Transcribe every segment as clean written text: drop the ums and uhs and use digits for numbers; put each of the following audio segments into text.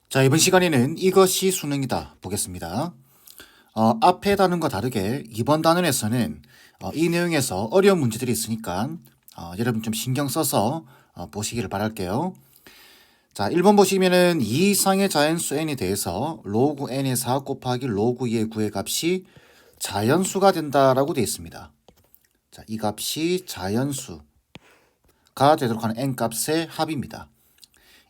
자, 이번 시간에는 이것이 수능이다 보겠습니다. 앞에 단원과 다르게 이번 단원에서는 이 내용에서 어려운 문제들이 있으니까 여러분 좀 신경 써서 보시기를 바랄게요. 자, 1번 보시면은 이 이상의 자연수 n에 대해서 로그 n의 4 곱하기 로그 2의 9의 값이 자연수가 된다라고 되어 있습니다. 자, 이 값이 자연수가 되도록 하는 n 값의 합입니다.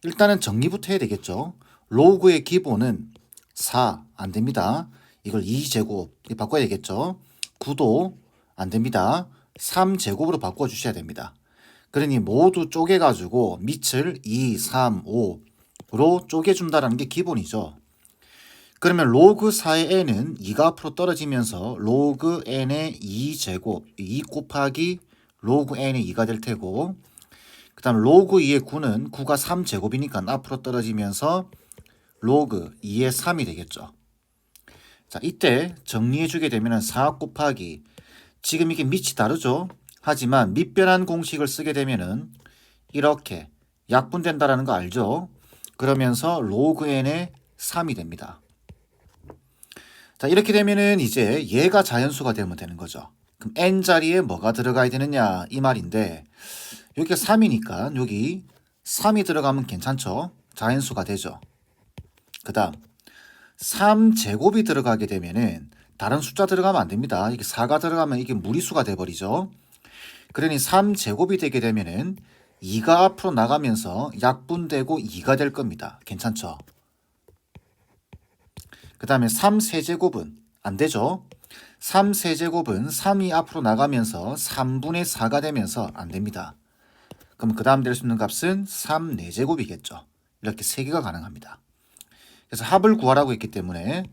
일단은 정리부터 해야 되겠죠. 로그의 기본은 4 안됩니다. 이걸 2제곱 바꿔야 되겠죠. 9도 안됩니다. 3제곱으로 바꿔주셔야 됩니다. 그러니 모두 쪼개가지고 밑을 2, 3, 5로 쪼개준다는 게 기본이죠. 그러면 로그 4의 n은 2가 앞으로 떨어지면서 로그 n의 2제곱 2 곱하기 로그 n의 2가 될 테고, 그 다음 로그 2의 9는 9가 3제곱이니까 앞으로 떨어지면서 로그 2의 3이 되겠죠. 자, 이때 정리해주게 되면 4 곱하기, 지금 이게 밑이 다르죠. 하지만 밑변환 공식을 쓰게 되면은 이렇게 약분된다라는 거 알죠. 그러면서 로그 n의 3이 됩니다. 자, 이렇게 되면은 이제 얘가 자연수가 되면 되는 거죠. 그럼 n 자리에 뭐가 들어가야 되느냐 이 말인데, 여기가 3이니까 여기 3이 들어가면 괜찮죠. 자연수가 되죠. 그 다음 3제곱이 들어가게 되면은 다른 숫자 들어가면 안 됩니다. 이게 4가 들어가면 이게 무리수가 돼버리죠. 그러니 3제곱이 되게 되면은 2가 앞으로 나가면서 약분되고 2가 될 겁니다. 괜찮죠? 그 다음에 3세제곱은 안 되죠? 3세제곱은 3이 앞으로 나가면서 3분의 4가 되면서 안 됩니다. 그럼 그 다음 될 수 있는 값은 3, 4제곱이겠죠. 이렇게 3개가 가능합니다. 그래서 합을 구하라고 했기 때문에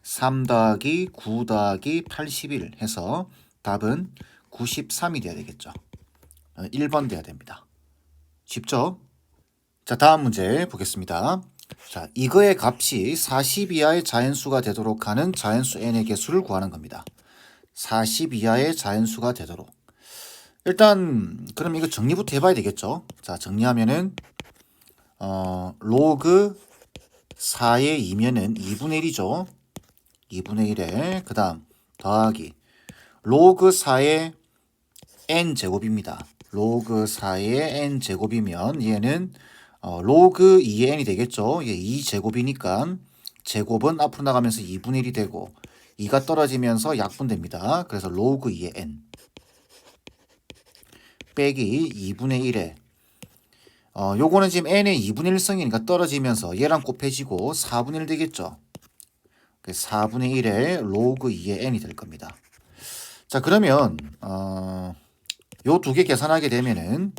3 더하기 9 더하기 81 해서 답은 93이 돼야 되겠죠. 1번 돼야 됩니다. 쉽죠? 자, 다음 문제 보겠습니다. 자, 이거의 값이 40 이하의 자연수가 되도록 하는 자연수 n의 개수를 구하는 겁니다. 40 이하의 자연수가 되도록. 일단 그럼 이거 정리부터 해봐야 되겠죠. 자, 정리하면은 로그 4의 2면은 2분의 1이죠. 2분의 1에 그 다음 더하기 로그 4의 n제곱입니다. 로그 4의 n제곱이면 얘는 로그 2의 n이 되겠죠. 얘 2제곱이니까 제곱은 앞으로 나가면서 2분의 1이 되고 2가 떨어지면서 약분됩니다. 그래서 로그 2의 n 빼기 2분의 1에 요거는 지금 n의 2분의 1승이니까 떨어지면서 얘랑 곱해지고 4분의 1 되겠죠. 4분의 1에 로그 2의 n이 될 겁니다. 자, 그러면 요 두 개 계산하게 되면은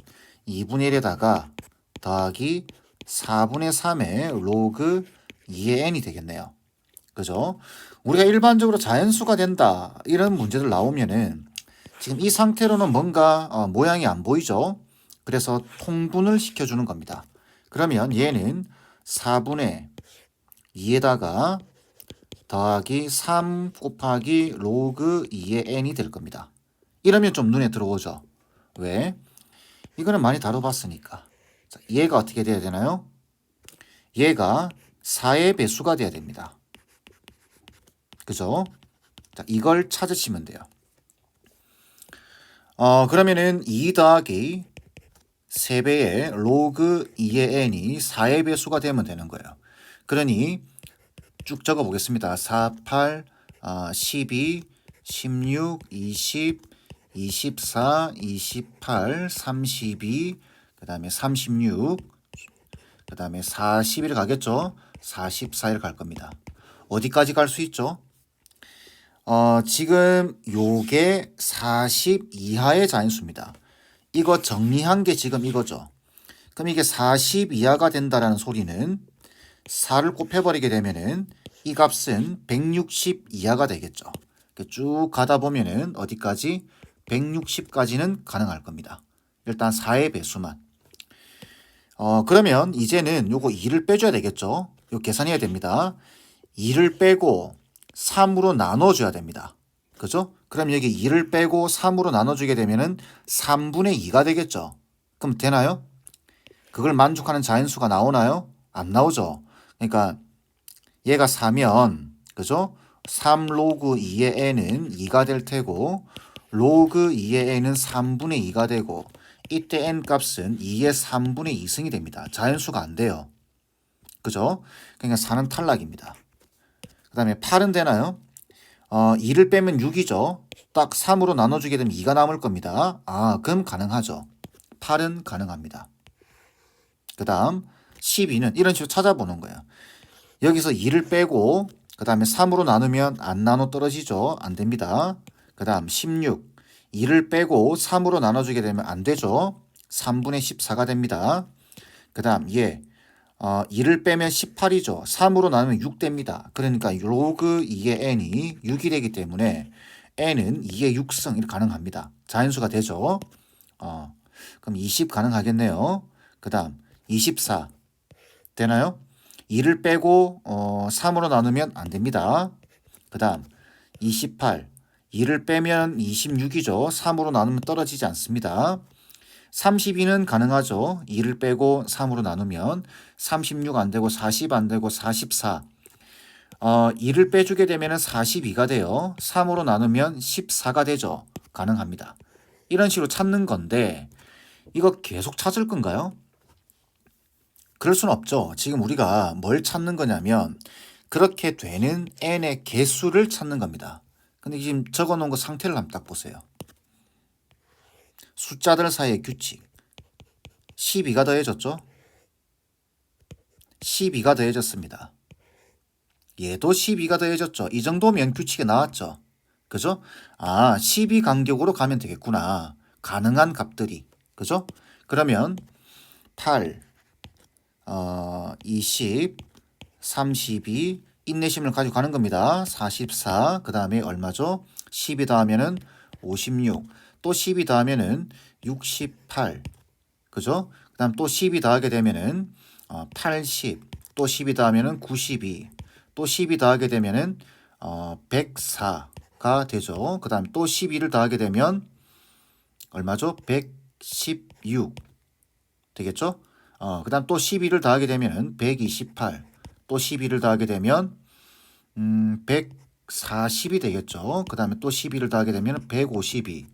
2분의 1에다가 더하기 4분의 3의 로그 2의 n이 되겠네요. 그죠? 우리가 일반적으로 자연수가 된다 이런 문제들 나오면은 지금 이 상태로는 뭔가 모양이 안 보이죠? 그래서 통분을 시켜주는 겁니다. 그러면 얘는 4분의 2에다가 더하기 3 곱하기 로그 2의 n이 될 겁니다. 이러면 좀 눈에 들어오죠? 왜? 이거는 많이 다뤄봤으니까. 자, 얘가 어떻게 돼야 되나요? 얘가 4의 배수가 돼야 됩니다. 그죠? 자, 이걸 찾으시면 돼요. 그러면은 2 더하기 3배의 로그 2의 n이 4의 배수가 되면 되는 거예요. 그러니 쭉 적어 보겠습니다. 4, 8, 12, 16, 20, 24, 28, 32, 그 다음에 36, 그 다음에 41 가겠죠? 44일 갈 겁니다. 어디까지 갈 수 있죠? 지금 요게 40 이하의 자연수입니다. 이거 정리한 게 지금 이거죠. 그럼 이게 40 이하가 된다라는 소리는 4를 곱해버리게 되면은 이 값은 160 이하가 되겠죠. 쭉 가다 보면은 어디까지? 160까지는 가능할 겁니다. 일단 4의 배수만. 그러면 이제는 요거 2를 빼줘야 되겠죠. 요 계산해야 됩니다. 2를 빼고 3으로 나눠줘야 됩니다. 그죠? 그럼 여기 2를 빼고 3으로 나눠주게 되면은 3분의 2가 되겠죠. 그럼 되나요? 그걸 만족하는 자연수가 나오나요? 안 나오죠. 그러니까 얘가 4면 그죠? 3 로그 2의 n은 2가 될 테고 로그 2의 n은 3분의 2가 되고 이때 n 값은 2의 3분의 2승이 됩니다. 자연수가 안 돼요. 그죠? 그러니까 4는 탈락입니다. 그 다음에 8은 되나요? 2를 빼면 6이죠. 딱 3으로 나눠주게 되면 2가 남을 겁니다. 그럼 가능하죠. 8은 가능합니다. 그 다음 12는 이런 식으로 찾아보는 거예요. 여기서 2를 빼고 그 다음에 3으로 나누면 안 나눠 떨어지죠. 안 됩니다. 그 다음 16 2를 빼고 3으로 나눠주게 되면 안 되죠. 3분의 14가 됩니다. 그 다음 2를 빼면 18이죠. 3으로 나누면 6 됩니다. 그러니까 로그 2의 n이 6이 되기 때문에 n은 2의 6승 이렇게 가능합니다. 자연수가 되죠. 그럼 20 가능하겠네요. 그 다음 24 되나요? 2를 빼고 3으로 나누면 안 됩니다. 그 다음 28 2를 빼면 26이죠. 3으로 나누면 떨어지지 않습니다. 32는 가능하죠. 2를 빼고 3으로 나누면 36 안 되고 40 안 되고 44 2를 빼주게 되면 42가 돼요. 3으로 나누면 14가 되죠. 가능합니다. 이런 식으로 찾는 건데 이거 계속 찾을 건가요? 그럴 수는 없죠. 지금 우리가 뭘 찾는 거냐면 그렇게 되는 n의 개수를 찾는 겁니다. 근데 지금 적어 놓은 거 상태를 한번 딱 보세요. 숫자들 사이의 규칙. 12가 더해졌죠? 12가 더해졌습니다. 얘도 12가 더해졌죠. 이 정도면 규칙이 나왔죠. 그죠? 12 간격으로 가면 되겠구나. 가능한 값들이. 그죠? 그러면 8, 20, 32 인내심을 가지고 가는 겁니다. 44, 그 다음에 얼마죠? 12 더하면은 56, 또 12 더하면은 68, 그죠? 그 다음 또 12 더하게 되면은 80, 또 12 더하면은 92, 또 12 더하게 되면은 104가 되죠. 그 다음 또 12를 더하게 되면 얼마죠? 116 되겠죠? 그 다음 또 12를 더하게 되면 128, 또 12를 더하게 되면 140이 되겠죠. 그 다음에 또 12를 더하게 되면 152,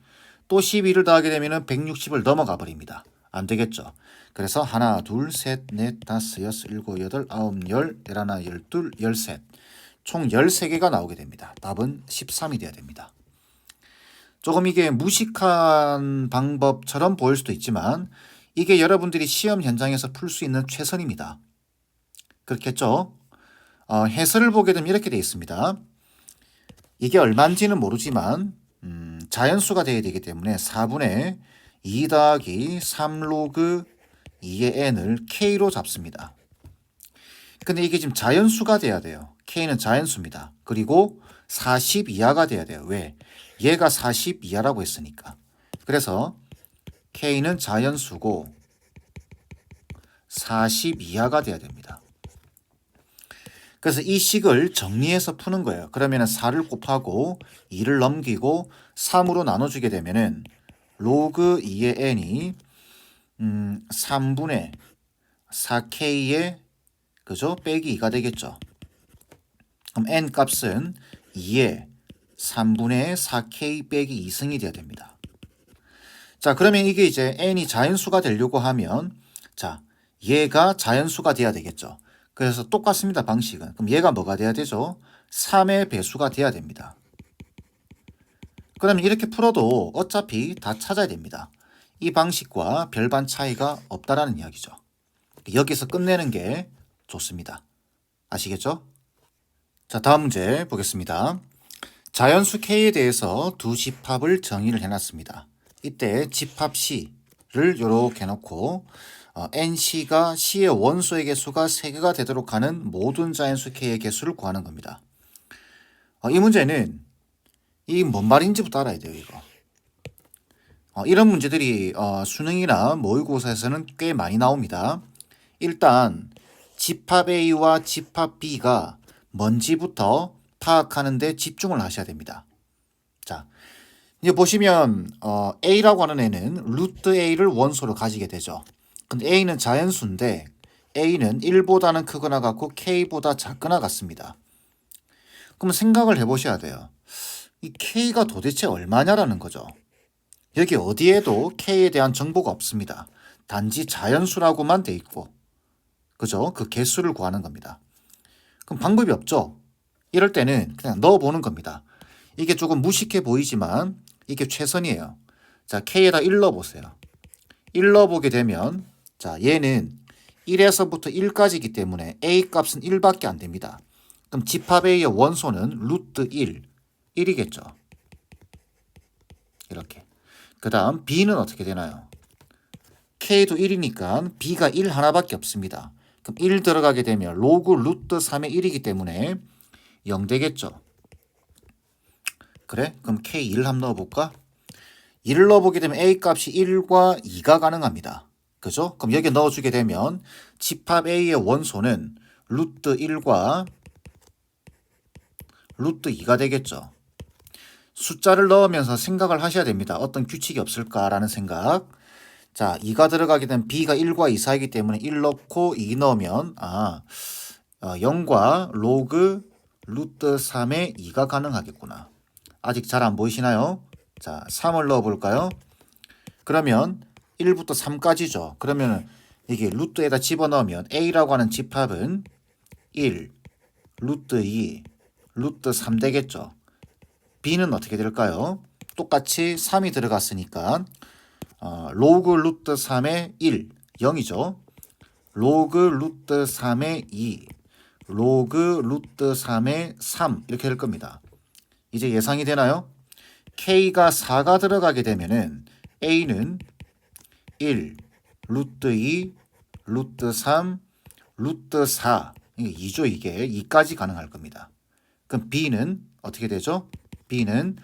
또 12를 더하게 되면 160을 넘어가 버립니다. 안 되겠죠. 그래서 하나, 둘, 셋, 넷, 다섯, 여섯, 일곱, 여덟, 아홉, 열, 열하나, 열둘, 열셋 총 13개가 나오게 됩니다. 답은 13이 돼야 됩니다. 조금 이게 무식한 방법처럼 보일 수도 있지만 이게 여러분들이 시험 현장에서 풀 수 있는 최선입니다. 그렇겠죠? 해설을 보게 되면 이렇게 되어 있습니다. 이게 얼마인지는 모르지만 자연수가 되어야 되기 때문에 4분의 2 더하기 3 로그 2의 n을 k로 잡습니다. 근데 이게 지금 자연수가 돼야 돼요. k는 자연수입니다. 그리고 40 이하가 돼야 돼요. 왜? 얘가 40 이하라고 했으니까. 그래서 k는 자연수고 40 이하가 돼야 됩니다. 그래서 이 식을 정리해서 푸는 거예요. 그러면 4를 곱하고 2를 넘기고 3으로 나눠주게 되면은 로그 2의 n이 3분의 4k의 그죠? 빼기 2가 되겠죠. 그럼 n 값은 2의 3분의 4k 빼기 2승이 돼야 됩니다. 자, 그러면 이게 이제 n이 자연수가 되려고 하면 자, 얘가 자연수가 돼야 되겠죠. 그래서 똑같습니다. 방식은. 그럼 얘가 뭐가 돼야 되죠? 3의 배수가 돼야 됩니다. 그러면 이렇게 풀어도 어차피 다 찾아야 됩니다. 이 방식과 별반 차이가 없다라는 이야기죠. 여기서 끝내는 게 좋습니다. 아시겠죠? 자, 다음 문제 보겠습니다. 자연수 K에 대해서 두 집합을 정의를 해놨습니다. 이때 집합 C를 이렇게 해놓고 NC가 C의 원소의 개수가 3개가 되도록 하는 모든 자연수 K의 개수를 구하는 겁니다. 이 문제는 이 뭔 말인지부터 알아야 돼요. 이거. 이런 문제들이 수능이나 모의고사에서는 꽤 많이 나옵니다. 일단 집합 A와 집합 B가 뭔지부터 파악하는 데 집중을 하셔야 됩니다. 자, 이제 보시면 A라고 하는 애는 루트 A를 원소로 가지게 되죠. 근데 A는 자연수인데 A는 1보다는 크거나 같고 K보다 작거나 같습니다. 그럼 생각을 해보셔야 돼요. 이 K가 도대체 얼마냐라는 거죠. 여기 어디에도 K에 대한 정보가 없습니다. 단지 자연수라고만 돼 있고, 그죠? 그 개수를 구하는 겁니다. 그럼 방법이 없죠? 이럴 때는 그냥 넣어보는 겁니다. 이게 조금 무식해 보이지만 이게 최선이에요. 자, K에다 1 넣어보세요. 1 넣어보게 되면, 자, 얘는 1에서부터 1까지이기 때문에 A 값은 1밖에 안 됩니다. 그럼 집합 A의 원소는 루트 1, 1이겠죠. 이렇게. 그 다음 B는 어떻게 되나요? K도 1이니까 B가 1 하나밖에 없습니다. 그럼 1 들어가게 되면 로그 루트 3의 1이기 때문에 0 되겠죠. 그래? 그럼 K 1 한번 넣어볼까? 1을 넣어보게 되면 A 값이 1과 2가 가능합니다. 그죠? 그럼 여기에 넣어주게 되면 집합 A의 원소는 루트 1과 루트 2가 되겠죠. 숫자를 넣으면서 생각을 하셔야 됩니다. 어떤 규칙이 없을까라는 생각. 자, 2가 들어가게 되면 B가 1과 2 사이이기 때문에 1 넣고 2 넣으면 0과 로그 루트 3의 2가 가능하겠구나. 아직 잘 안 보이시나요? 자, 3을 넣어볼까요? 그러면 1부터 3까지죠. 그러면 이게 루트에다 집어넣으면 A라고 하는 집합은 1, 루트 2, 루트 3 되겠죠. B는 어떻게 될까요? 똑같이 3이 들어갔으니까 로그 루트 3의 1, 0이죠. 로그 루트 3의 2, 로그 루트 3의 3 이렇게 될 겁니다. 이제 예상이 되나요? K가 4가 들어가게 되면은 A는 1, 루트 2, 루트 3, 루트 4 이게 2죠. 이게 2까지 가능할 겁니다. 그럼 B는 어떻게 되죠? B는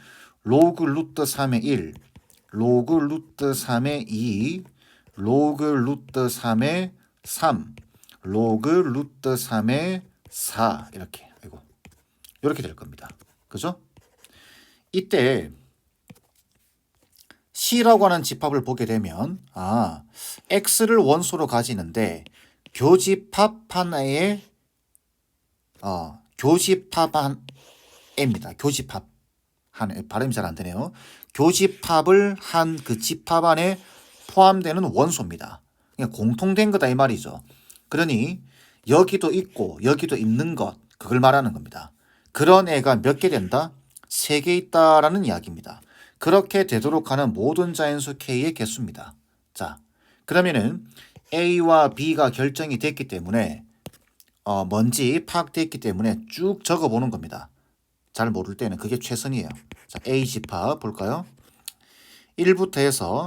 로그 루트 3의 1, 로그 루트 3의 2, 로그 루트 3의 3, 로그 루트 3의 4 이렇게 이렇게 될 겁니다. 그죠? 이때 C라고 하는 집합을 보게 되면 X를 원소로 가지는데 교집합 하나의 교집합 입니다. 교집합 한 발음이 잘 안 되네요. 교집합을 한 그 집합 안에 포함되는 원소입니다. 그냥 공통된 거다 이 말이죠. 그러니 여기도 있고 여기도 있는 것 그걸 말하는 겁니다. 그런 애가 몇 개 된다? 3개 있다라는 이야기입니다. 그렇게 되도록 하는 모든 자연수 K의 개수입니다. 자, 그러면은 A와 B가 결정이 됐기 때문에 뭔지 파악됐기 때문에 쭉 적어보는 겁니다. 잘 모를 때는 그게 최선이에요. 자, A 집합 볼까요? 1부터 해서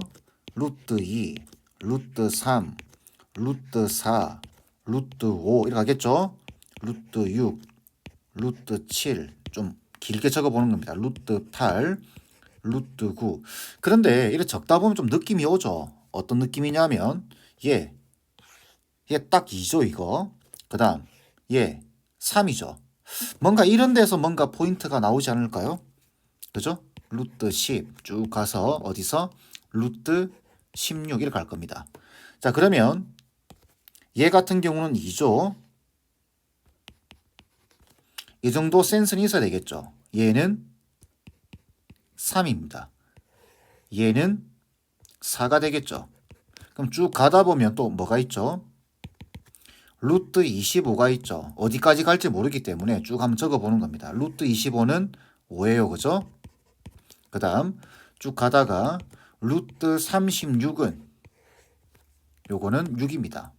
루트 2, 루트 3, 루트 4, 루트 5 이렇게 가겠죠? 루트 6, 루트 7, 좀 길게 적어보는 겁니다. 루트 8, 루트 9. 그런데 이렇게 적다 보면 좀 느낌이 오죠. 어떤 느낌이냐면 얘 딱 2죠 이거. 그 다음 얘 3이죠. 뭔가 이런 데서 뭔가 포인트가 나오지 않을까요? 그죠? 루트 10 쭉 가서 어디서 루트 16 이렇게 갈 겁니다. 자, 그러면 얘 같은 경우는 2죠. 이 정도 센스는 있어야 되겠죠. 얘는 3입니다. 얘는 4가 되겠죠. 그럼 쭉 가다 보면 또 뭐가 있죠? 루트 25가 있죠. 어디까지 갈지 모르기 때문에 쭉 한번 적어보는 겁니다. 루트 25는 5예요. 그죠? 그 다음 쭉 가다가 루트 36은 요거는 6입니다.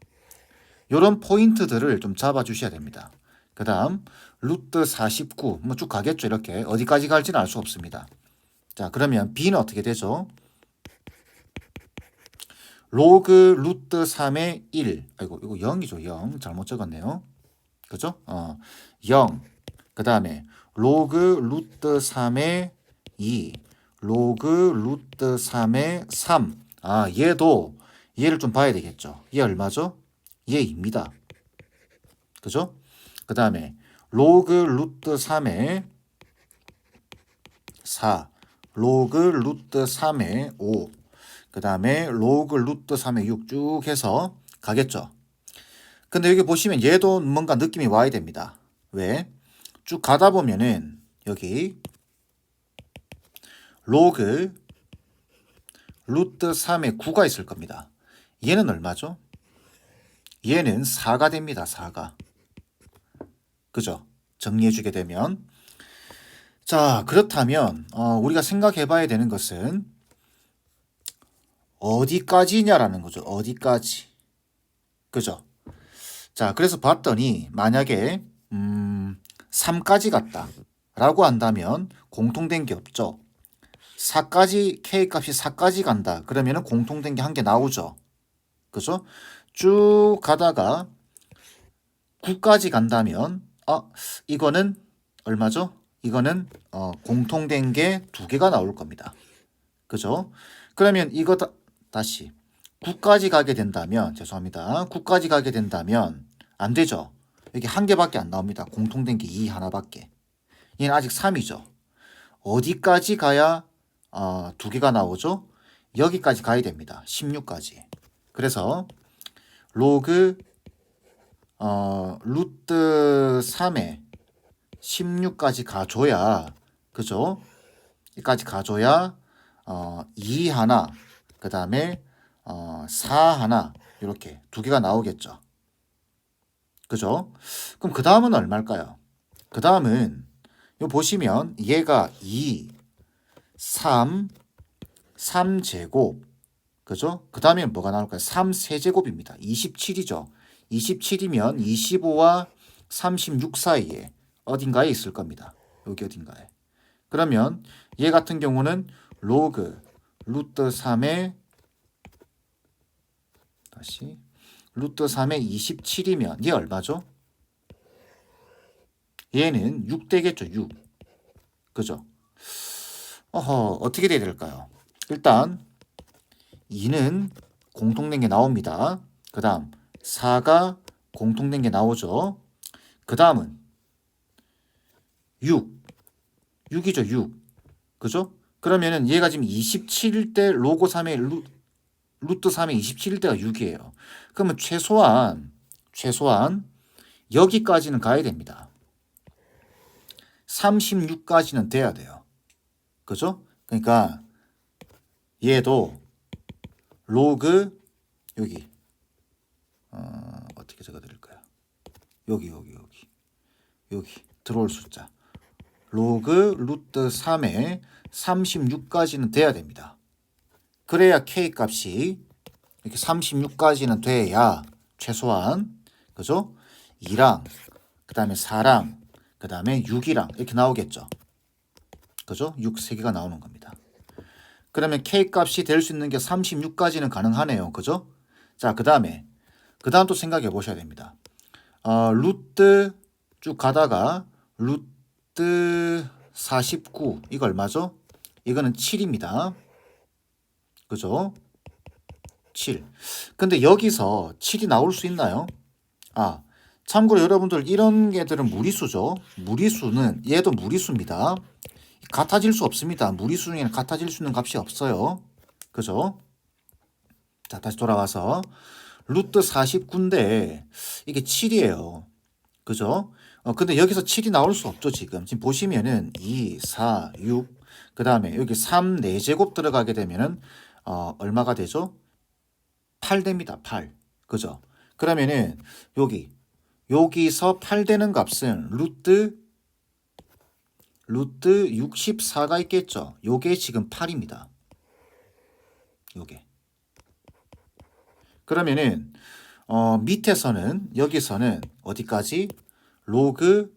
요런 포인트들을 좀 잡아주셔야 됩니다. 그 다음 루트 49 뭐 쭉 가겠죠. 이렇게 어디까지 갈지는 알 수 없습니다. 자, 그러면 B는 어떻게 되죠? 로그 루트 3의 1 이거 0이죠. 0 잘못 적었네요. 그죠? 0 그 다음에 로그 루트 3의 2 로그 루트 3의 3 얘를 좀 봐야 되겠죠. 얘 얼마죠? 얘 2입니다. 그죠? 그 다음에 로그 루트 3의 4 로그 루트 3의 5 그 다음에 로그 루트 3의 6 쭉 해서 가겠죠. 근데 여기 보시면 얘도 뭔가 느낌이 와야 됩니다. 왜? 쭉 가다 보면은 여기 로그 루트 3의 9가 있을 겁니다. 얘는 얼마죠? 얘는 4가 됩니다. 4가. 그죠? 정리해주게 되면. 자, 그렇다면 우리가 생각해 봐야 되는 것은 어디까지냐라는 거죠. 어디까지. 그죠? 자, 그래서 봤더니 만약에 3까지 갔다 라고 한다면 공통된 게 없죠. 4까지 K값이 4까지 간다. 그러면은 공통된 게 한 개 나오죠. 그죠? 쭉 가다가 9까지 간다면 이거는 얼마죠? 이거는 공통된 게 두 개가 나올 겁니다. 그죠? 그러면 이거 다시 9까지 가게 된다면 죄송합니다. 9까지 가게 된다면 안 되죠. 여기 한 개밖에 안 나옵니다. 공통된 게 2 하나밖에. 얘는 아직 3이죠. 어디까지 가야 두 개가 나오죠? 여기까지 가야 됩니다. 16까지. 그래서 로그 루트 3에 16까지 가줘야 그죠? 여기까지 가줘야 2 하나 그 다음에 4 하나 이렇게 두 개가 나오겠죠. 그죠? 그럼 그 다음은 얼마일까요? 그 다음은 요 보시면 얘가 2, 3, 3제곱 그죠? 그 다음에 뭐가 나올까요? 3세제곱입니다. 27이죠. 27이면 25와 36 사이에 어딘가에 있을 겁니다. 여기 어딘가에. 그러면 얘 같은 경우는 로그 루트 3의 다시 루트 3의 27이면 얘 얼마죠? 얘는 6 되겠죠. 6. 그죠? 어떻게 돼야 될까요? 일단 2는 공통된 게 나옵니다. 그 다음 4가 공통된 게 나오죠. 그 다음은 6. 6이죠. 6. 그죠? 그러면은 얘가 지금 27일 때 로고 3의 루트 3의 27일 때가 6이에요. 그러면 최소한 여기까지는 가야 됩니다. 36까지는 돼야 돼요. 그죠? 그러니까 얘도 로그 여기 어떻게 적어드릴까요? 여기 들어올 숫자 로그 루트 3에 36까지는 돼야 됩니다. 그래야 K 값이 이렇게 36까지는 돼야 최소한 그죠? 2랑 그 다음에 4랑 그 다음에 6이랑 이렇게 나오겠죠. 그죠? 6 3개가 나오는 겁니다. 그러면 K 값이 될 수 있는 게 36까지는 가능하네요. 그죠? 자, 그 다음 또 생각해 보셔야 됩니다. 루트 쭉 가다가 루트 49 이거 얼마죠? 이거는 7입니다. 그죠? 7. 근데 여기서 7이 나올 수 있나요? 참고로 여러분들 이런 개들은 무리수죠. 무리수는 얘도 무리수입니다. 같아질 수 없습니다. 무리수는 같아질 수 있는 값이 없어요. 그죠? 자, 다시 돌아와서 루트 49인데 이게 7이에요. 그죠? 근데 여기서 7이 나올 수 없죠, 지금. 지금 보시면은 2, 4, 6, 그 다음에 여기 3, 4제곱 들어가게 되면은 얼마가 되죠? 8 됩니다. 8. 그죠? 그러면은 여기서 8 되는 값은 루트 64가 있겠죠. 요게 지금 8입니다. 요게. 그러면은 밑에서는 여기서는 어디까지? 로그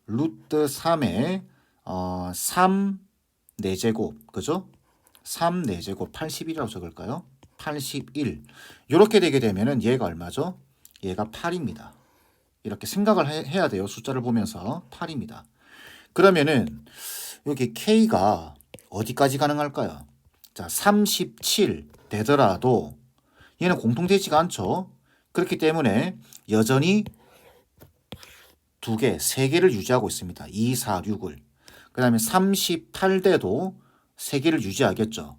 루트 3에 3 4제곱 그죠? 3 4제곱 81이라고 적을까요? 81 이렇게 되게 되면은 얘가 얼마죠? 얘가 8입니다. 이렇게 생각을 해야 돼요. 숫자를 보면서 8입니다. 그러면은 여기 K가 어디까지 가능할까요? 자, 37 되더라도 얘는 공통되지가 않죠. 그렇기 때문에 여전히 두 개, 세 개를 유지하고 있습니다. 2, 4, 6을. 그 다음에 38대도 세 개를 유지하겠죠.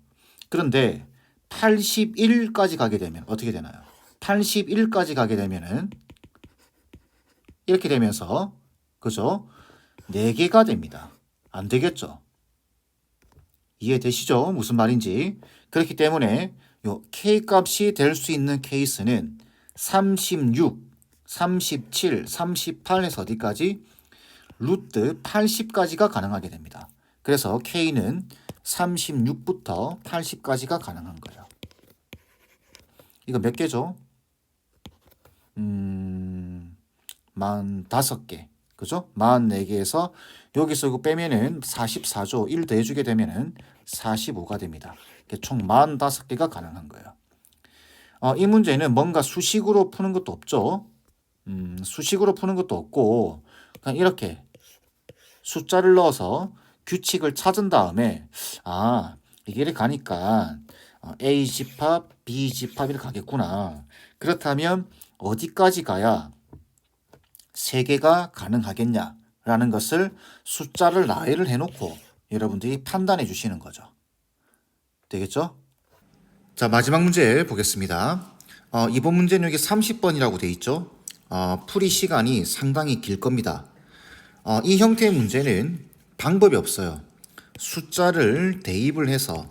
그런데 81까지 가게 되면 어떻게 되나요? 81까지 가게 되면은 이렇게 되면서 그죠? 4개가 됩니다. 안 되겠죠? 이해되시죠? 무슨 말인지. 그렇기 때문에 요 K 값이 될 수 있는 케이스는 36, 37, 38에서 어디까지? 루트 80까지가 가능하게 됩니다. 그래서 K는 36부터 80까지가 가능한 거예요. 이거 몇 개죠? 45개. 그죠? 44개에서 여기서 이거 빼면은 44조 1 더해주게 되면은 45가 됩니다. 총 45개가 가능한 거예요. 이 문제는 뭔가 수식으로 푸는 것도 없죠. 수식으로 푸는 것도 없고 그냥 이렇게 숫자를 넣어서 규칙을 찾은 다음에 이게 이렇게 가니까 A 집합, B 집합 이렇게 가겠구나. 그렇다면 어디까지 가야 3개가 가능하겠냐라는 것을 숫자를 나열을 해놓고 여러분들이 판단해 주시는 거죠. 되겠죠? 자, 마지막 문제 보겠습니다. 이번 문제는 여기 30번이라고 돼 있죠. 풀이 시간이 상당히 길 겁니다. 이 형태의 문제는 방법이 없어요. 숫자를 대입을 해서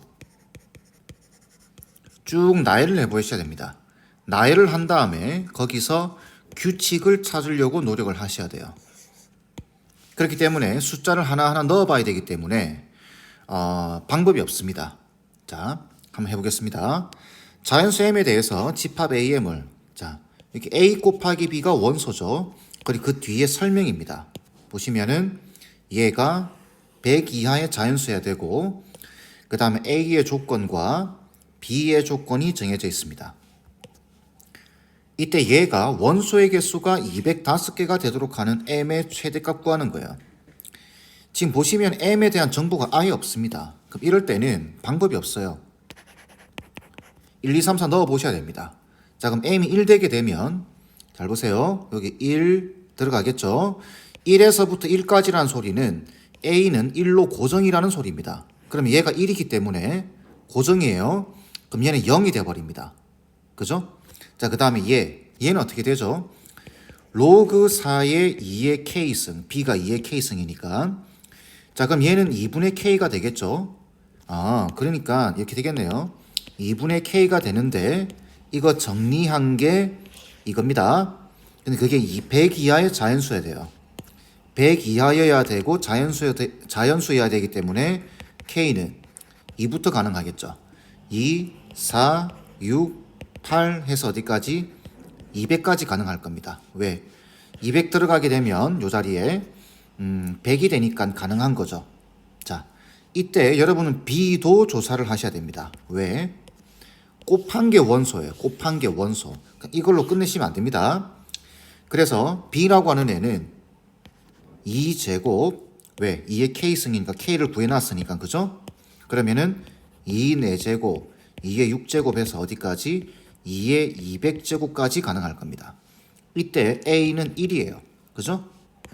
쭉 나열을 해보셔야 됩니다. 나열을 한 다음에 거기서 규칙을 찾으려고 노력을 하셔야 돼요. 그렇기 때문에 숫자를 하나하나 넣어봐야 되기 때문에 방법이 없습니다. 자, 한번 해보겠습니다. 자연수 M에 대해서 집합 AM을 이렇게 A 곱하기 B가 원소죠. 그리고 그 뒤에 설명입니다. 보시면은 얘가 100 이하의 자연수여야 되고 그 다음에 A의 조건과 B의 조건이 정해져 있습니다. 이때 얘가 원소의 개수가 205개가 되도록 하는 M의 최대값 구하는 거예요. 지금 보시면 M에 대한 정보가 아예 없습니다. 그럼 이럴 때는 방법이 없어요. 1, 2, 3, 4 넣어 보셔야 됩니다. 자, 그럼 M이 1 되게 되면 잘 보세요. 여기 1 들어가겠죠. 1에서부터 1까지라는 소리는 A는 1로 고정이라는 소리입니다. 그럼 얘가 1이기 때문에 고정이에요. 그럼 얘는 0이 되어버립니다. 그죠? 자, 그 다음에 얘는 어떻게 되죠? 로그 4의 2의 K승, B가 2의 K승이니까 자, 그럼 얘는 2분의 K가 되겠죠? 그러니까 이렇게 되겠네요. 2분의 K가 되는데 이거 정리한 게 이겁니다. 근데 그게 100 이하의 자연수여야 돼요. 100 이하여야 되고 자연수여야 되기 때문에 K는 2부터 가능하겠죠. 2, 4, 6, 8 해서 어디까지? 200까지 가능할 겁니다. 왜? 200 들어가게 되면 이 자리에 100이 되니까 가능한 거죠. 자, 이때 여러분은 B도 조사를 하셔야 됩니다. 왜? 곱한 게 원소예요. 곱한 게 원소. 이걸로 끝내시면 안 됩니다. 그래서 B라고 하는 애는 2제곱 왜? 2의 K승이니까 K를 구해놨으니까 그죠? 그러면은 2 4제곱 2의 6제곱에서 어디까지? 2의 200제곱까지 가능할 겁니다. 이때 A는 1이에요. 그죠?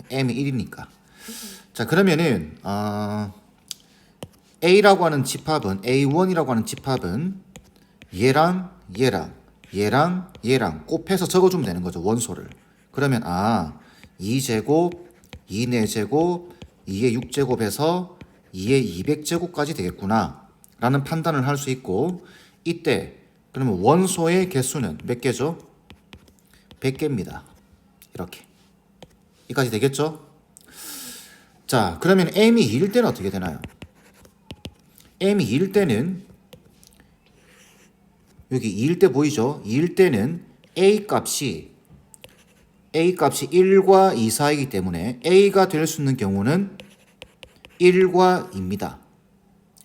M이 1이니까. 자, 그러면은 A라고 하는 집합은 A1이라고 하는 집합은 얘랑 곱해서 적어주면 되는 거죠. 원소를. 그러면 2제곱 2 4제곱 2의 6제곱에서 2의 200제곱까지 되겠구나 라는 판단을 할 수 있고 이때 그러면 원소의 개수는 몇 개죠? 100개입니다. 이렇게. 여기까지 되겠죠? 자, 그러면 M이 2일 때는 어떻게 되나요? M이 2일 때는 여기 2일 때 보이죠? 2일 때는 A 값이 1과 2 사이이기 때문에 A가 될 수 있는 경우는 1과 2입니다.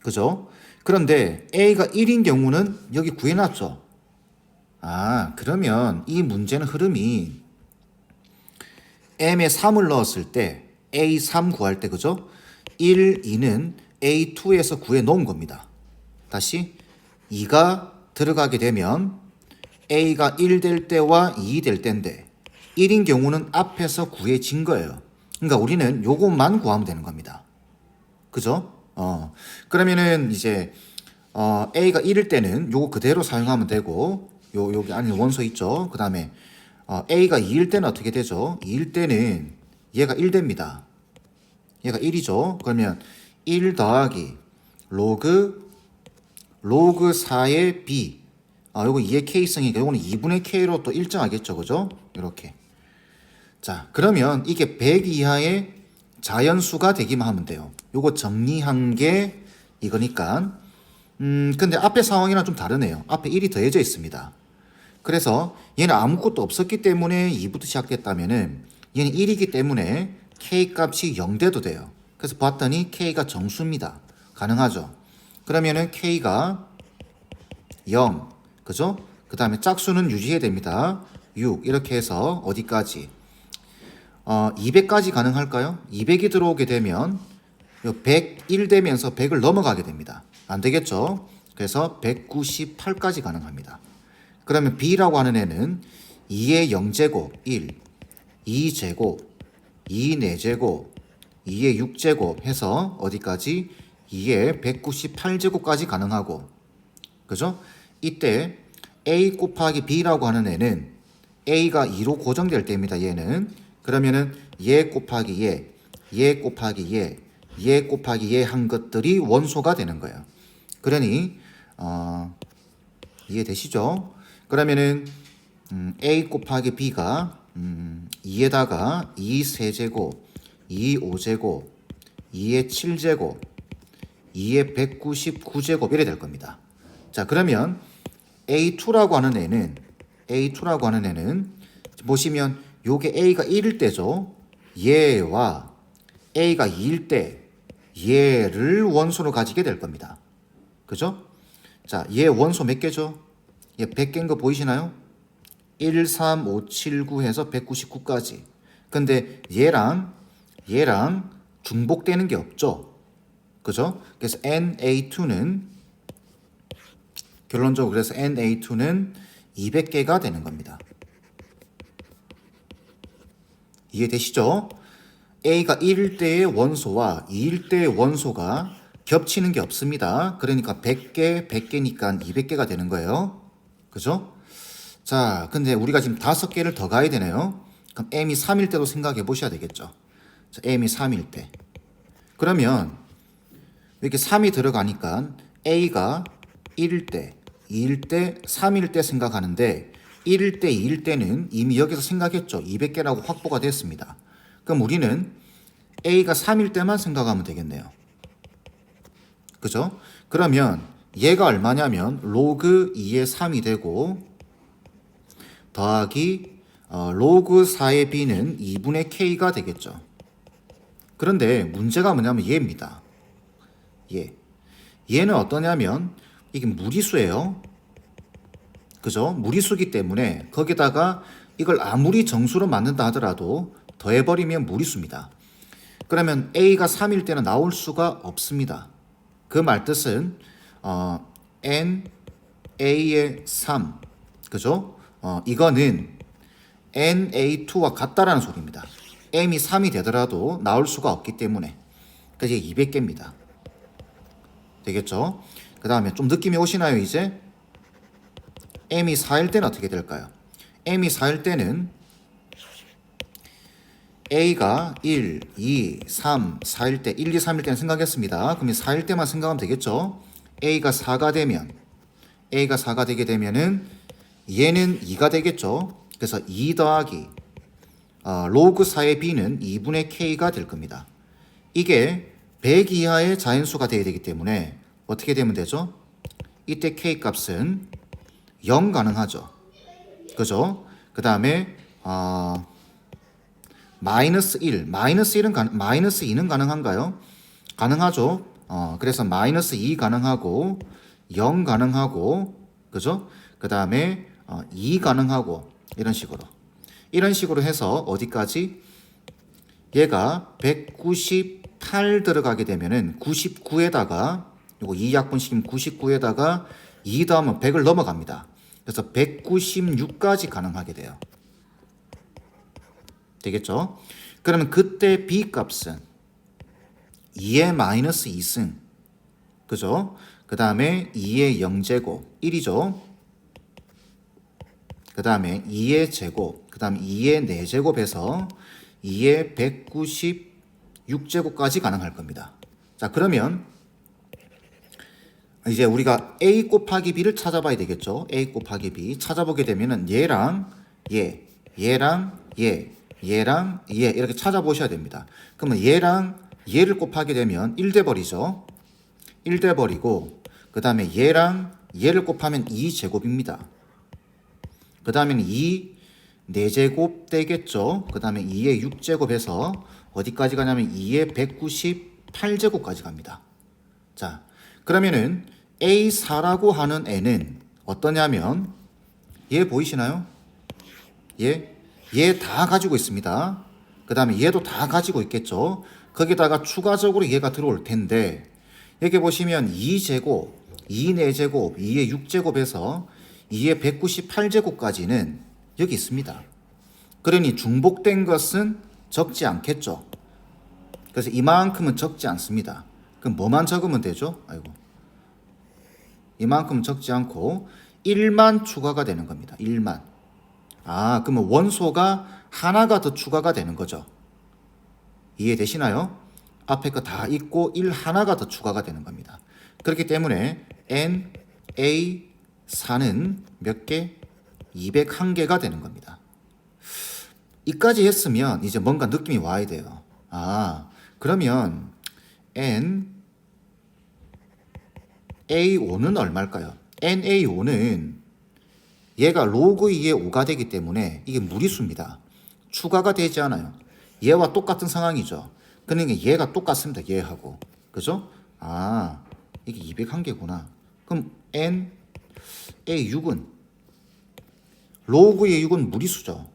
그죠? 그런데 A가 1인 경우는 여기 구해놨죠. 그러면 이 문제는 흐름이 M에 3을 넣었을 때 A3 구할 때 그죠? 1, 2는 A2에서 구해 놓은 겁니다. 다시 2가 들어가게 되면 A가 1 될 때와 2 될 때인데 1인 경우는 앞에서 구해진 거예요. 그러니까 우리는 요것만 구하면 되는 겁니다. 그죠? 그러면은 이제 A가 1일 때는 요거 그대로 사용하면 되고 여기 안에 원소 있죠. 그 다음에 A가 2일 때는 어떻게 되죠? 2일 때는 얘가 1 됩니다. 얘가 1이죠. 그러면 1 더하기 로그 4의 B. 요거 2의 K승이니까 요거는 2분의 K로 또 일정하겠죠. 그죠? 이렇게. 자, 그러면 이게 100 이하의 자연수가 되기만 하면 돼요. 요거 정리한 게 이거니까. 근데 앞에 상황이랑 좀 다르네요. 앞에 1이 더해져 있습니다. 그래서 얘는 아무것도 없었기 때문에 2부터 시작됐다면은 얘는 1이기 때문에 K 값이 0 돼도 돼요. 그래서 봤더니 K가 정수입니다. 가능하죠. 그러면은 K가 0, 그죠? 그 다음에 짝수는 유지해야 됩니다. 6 이렇게 해서 어디까지? 200까지 가능할까요? 200이 들어오게 되면 101 되면서 100을 넘어가게 됩니다. 안 되겠죠? 그래서 198까지 가능합니다. 그러면 B라고 하는 애는 2의 0제곱 1, 2제곱, 2 4제곱, 2의 6제곱 해서 어디까지? 2의 198제곱까지 가능하고, 그죠? 이때 A 곱하기 B라고 하는 애는 A가 2로 고정될 때입니다. 얘는. 그러면은 얘 곱하기 얘 곱하기 얘 곱하기 얘 한 것들이 원소가 되는 거예요. 그러니 이해되시죠? 그러면은 A 곱하기 B가 2에다가 2 세제곱, 2 5제곱, 2의 7제곱, 2의 199제곱 이래 될 겁니다. 자, 그러면 A2라고 하는 애는 보시면 요게 A가 1일 때죠. 얘와 A가 2일 때 얘를 원소로 가지게 될 겁니다. 그죠? 자, 얘 원소 몇 개죠? 얘 100개인 거 보이시나요? 1, 3, 5, 7, 9 해서 199까지. 근데 얘랑 중복되는 게 없죠. 그죠? 그래서 NA2는 결론적으로 그래서 NA2는 200개가 되는 겁니다. 이해되시죠? A가 1일 때의 원소와 2일 때의 원소가 겹치는 게 없습니다. 그러니까 100개, 100개니까 200개가 되는 거예요. 그죠? 자, 근데 우리가 지금 5개를 더 가야 되네요. 그럼 M이 3일 때도 생각해 보셔야 되겠죠. 자, M이 3일 때. 그러면 이렇게 3이 들어가니까 A가 1일 때, 2일 때, 3일 때 생각하는데 1일 때, 2일 때는 이미 여기서 생각했죠. 200개라고 확보가 됐습니다. 그럼 우리는 A가 3일 때만 생각하면 되겠네요. 그죠? 그러면 얘가 얼마냐면 로그 2의 3이 되고 더하기 로그 4의 B는 2분의 K가 되겠죠. 그런데 문제가 뭐냐면 얘입니다. 얘는 어떠냐면 이게 무리수예요. 그죠? 무리수기 때문에 거기다가 이걸 아무리 정수로 만든다 하더라도 더해버리면 무리수입니다. 그러면 A가 3일 때는 나올 수가 없습니다. 그 말뜻은 N, A의 3, 그죠? 이거는 NA2와 같다라는 소리입니다. M이 3이 되더라도 나올 수가 없기 때문에. 그래서 이게 200개입니다. 되겠죠? 그 다음에 좀 느낌이 오시나요, 이제? M이 4일 때는 어떻게 될까요? M이 4일 때는 A가 1, 2, 3, 4일 때, 1, 2, 3일 때는 생각했습니다. 그러면 4일 때만 생각하면 되겠죠? A가 4가 되게 되면은 얘는 2가 되겠죠? 그래서 2 더하기 로그 4의 B는 2분의 K가 될 겁니다. 이게 100 이하의 자연수가 되어야 되기 때문에 어떻게 되면 되죠? 이때 K 값은 0 가능하죠. 그죠? 그 다음에 마이너스 1, 마이너스 2는 가능한가요? 가능하죠. 그래서 마이너스 2 가능하고 0 가능하고 그죠? 그 다음에 2 가능하고 이런 식으로 해서 어디까지? 얘가 198 들어가게 되면은 99에다가 요거 2약분시키면 99에다가 2 더하면 100을 넘어갑니다. 그래서 196까지 가능하게 돼요. 되겠죠? 그러면 그때 B 값은 2의 마이너스 2승, 그죠? 그 그 다음에 2의 0제곱 1이죠. 그 다음에 2의 제곱, 그 다음에 2의 4제곱에서 2의 196제곱까지 가능할 겁니다. 자, 그러면 이제 우리가 a 곱하기 b를 찾아봐야 되겠죠. a 곱하기 b 찾아보게 되면은 얘랑 얘랑 얘랑 얘 이렇게 찾아보셔야 됩니다. 그러면 얘랑 얘를 곱하게 되면 1 돼버리죠. 1 돼버리고 그 다음에 얘랑 얘를 곱하면 2제곱입니다. 그 다음에는 2 4제곱 되겠죠. 그 다음에 2의 6제곱에서 어디까지 가냐면 2의 198제곱까지 갑니다. 자, 그러면은 A4라고 하는 애는 어떠냐면 얘 보이시나요? 얘 다 가지고 있습니다. 그 다음에 얘도 다 가지고 있겠죠. 거기다가 추가적으로 얘가 들어올 텐데 여기 보시면 2제곱, 2 4제곱, 2의 6제곱에서 2의 198제곱까지는 여기 있습니다. 그러니 중복된 것은 적지 않겠죠. 그래서 이만큼은 적지 않습니다. 그럼 뭐만 적으면 되죠? 아이고. 이만큼 적지 않고 1만 추가가 되는 겁니다. 1만. 아, 그러면 원소가 하나가 더 추가가 되는 거죠. 이해되시나요? 앞에 거 다 있고 1 하나가 더 추가가 되는 겁니다. 그렇기 때문에 N, A, 4는 몇 개? 201개가 되는 겁니다. 이까지 했으면 이제 뭔가 느낌이 와야 돼요. 아, 그러면 N, A5는 얼마일까요? NA5는 얘가 로그 2의 5가 되기 때문에 이게 무리수입니다. 추가가 되지 않아요. 얘와 똑같은 상황이죠. 그러니까 얘가 똑같습니다. 얘하고. 그죠? 아, 이게 201개구나. 그럼 NA6은 로그의 6은 무리수죠.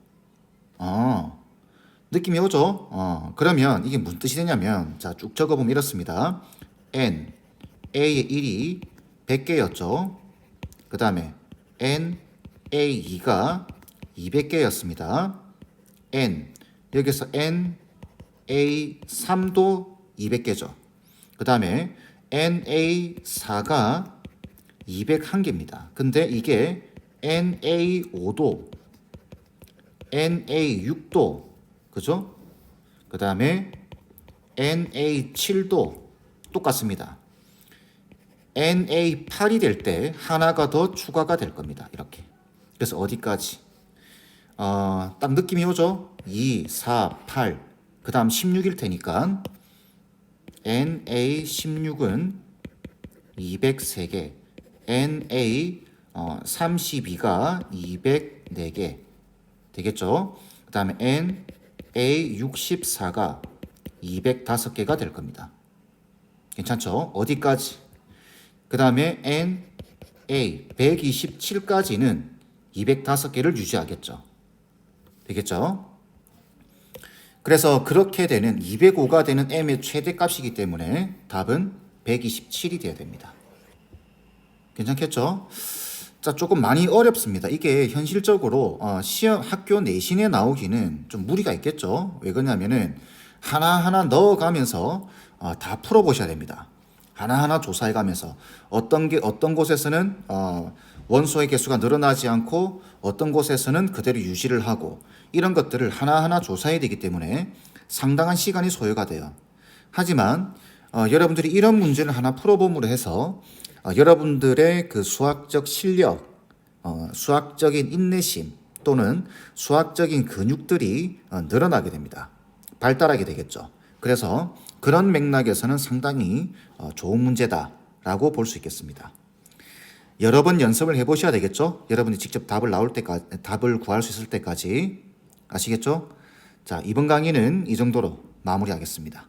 느낌이 오죠? 그러면 이게 무슨 뜻이 되냐면 자, 쭉 적어보면 이렇습니다. N, A의 1이 100개였죠. 그 다음에 N, A2가 200개였습니다. N, 여기서 N, A3도 200개죠. 그 다음에 NA4가 201개입니다. 근데 이게 NA5도, NA6도, 그죠? 그 다음에 NA7도 똑같습니다. NA8이 될 때 하나가 더 추가가 될 겁니다. 이렇게. 그래서 어디까지? 딱 느낌이 오죠? 2, 4, 8, 그 다음 16일 테니까 NA16은 203개, NA32가 204개 되겠죠? 그 다음에 NA64가 205개가 될 겁니다. 괜찮죠? 어디까지? 그 다음에 NA 127까지는 205개를 유지하겠죠. 되겠죠? 그래서 그렇게 되는 205가 되는 m의 최대값이기 때문에 답은 127이 되어야 됩니다. 괜찮겠죠? 자, 조금 많이 어렵습니다. 이게 현실적으로 시험 학교 내신에 나오기는 좀 무리가 있겠죠. 왜 그러냐면은 하나하나 넣어가면서 다 풀어보셔야 됩니다. 하나하나 조사해가면서 어떤 곳에서는 원소의 개수가 늘어나지 않고 어떤 곳에서는 그대로 유지를 하고 이런 것들을 하나하나 조사해야 되기 때문에 상당한 시간이 소요가 돼요. 하지만 여러분들이 이런 문제를 하나 풀어봄으로 해서 여러분들의 그 수학적 실력, 수학적인 인내심 또는 수학적인 근육들이 늘어나게 됩니다. 발달하게 되겠죠. 그래서 그런 맥락에서는 상당히 좋은 문제다라고 볼 수 있겠습니다. 여러 번 연습을 해보셔야 되겠죠. 여러분이 직접 답을 구할 수 있을 때까지 아시겠죠? 자, 이번 강의는 이 정도로 마무리하겠습니다.